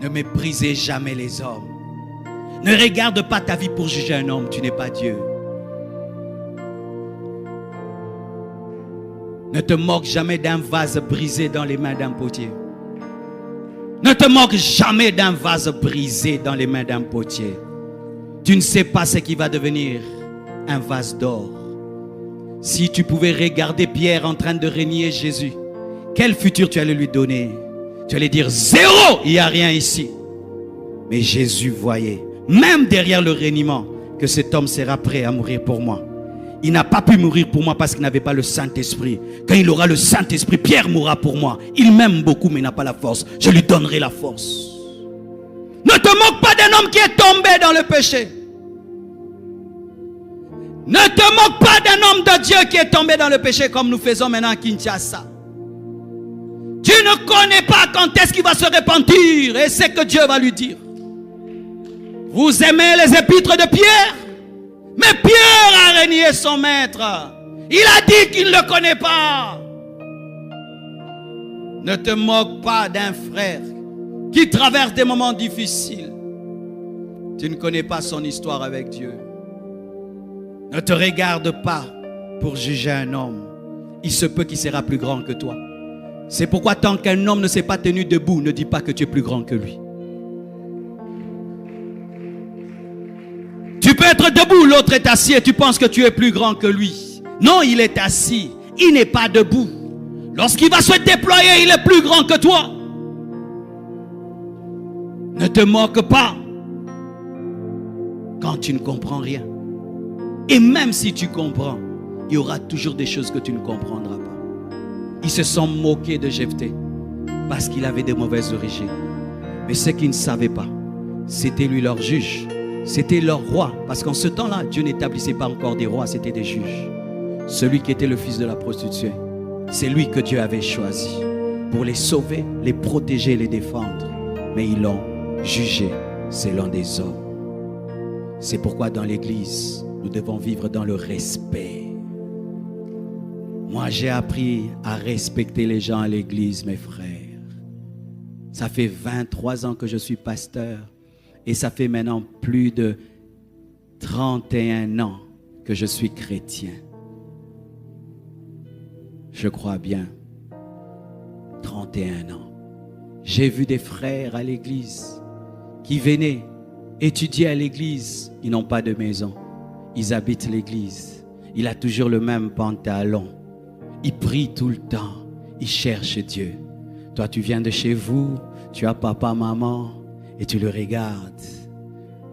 Ne méprisez jamais les hommes. Ne regarde pas ta vie pour juger un homme, tu n'es pas Dieu. Ne te moque jamais d'un vase brisé dans les mains d'un potier. Ne te moque jamais d'un vase brisé dans les mains d'un potier. Tu ne sais pas ce qui va devenir un vase d'or. Si tu pouvais regarder Pierre en train de renier Jésus, quel futur tu allais lui donner? Tu allais dire zéro, il n'y a rien ici. Mais Jésus voyait, même derrière le reniement, que cet homme sera prêt à mourir pour moi. Il n'a pas pu mourir pour moi parce qu'il n'avait pas le Saint-Esprit. Quand il aura le Saint-Esprit, Pierre mourra pour moi. Il m'aime beaucoup mais il n'a pas la force. Je lui donnerai la force. Ne te moque pas d'un homme qui est tombé dans le péché. Ne te moque pas d'un homme de Dieu qui est tombé dans le péché comme nous faisons maintenant à Kinshasa. Tu ne connais pas quand est-ce qu'il va se repentir et c'est que Dieu va lui dire. Vous aimez les épîtres de Pierre? Mais Pierre a renié son maître. Il a dit qu'il ne le connaît pas. Ne te moque pas d'un frère qui traverse des moments difficiles. Tu ne connais pas son histoire avec Dieu. Ne te regarde pas pour juger un homme. Il se peut qu'il sera plus grand que toi. C'est pourquoi tant qu'un homme ne s'est pas tenu debout, ne dis pas que tu es plus grand que lui. Tu peux être debout, l'autre est assis et tu penses que tu es plus grand que lui. Non, il est assis, il n'est pas debout. Lorsqu'il va se déployer, il est plus grand que toi. Ne te moque pas quand tu ne comprends rien. Et même si tu comprends, il y aura toujours des choses que tu ne comprendras pas. Ils se sont moqués de Jephthé parce qu'il avait de mauvaises origines. Mais ce qu'ils ne savaient pas, c'était lui leur juge. C'était leur roi. Parce qu'en ce temps-là, Dieu n'établissait pas encore des rois, c'était des juges. Celui qui était le fils de la prostituée, c'est lui que Dieu avait choisi pour les sauver, les protéger, les défendre. Mais ils l'ont jugé selon des hommes. C'est pourquoi dans l'église, nous devons vivre dans le respect. Moi, j'ai appris à respecter les gens à l'église, mes frères. Ça fait 23 ans que je suis pasteur et ça fait maintenant plus de 31 ans que je suis chrétien. Je crois bien. 31 ans. J'ai vu des frères à l'église qui venaient étudier à l'église. Ils n'ont pas de maison. Ils habitent l'église. Il a toujours le même pantalon. Il prie tout le temps. Il cherche Dieu. Toi, tu viens de chez vous. Tu as papa, maman. Et tu le regardes.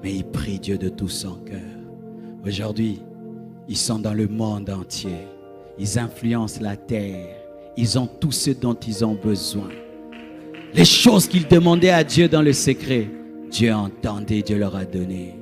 Mais il prie Dieu de tout son cœur. Aujourd'hui, ils sont dans le monde entier. Ils influencent la terre. Ils ont tout ce dont ils ont besoin. Les choses qu'ils demandaient à Dieu dans le secret, Dieu entendait, Dieu leur a donné.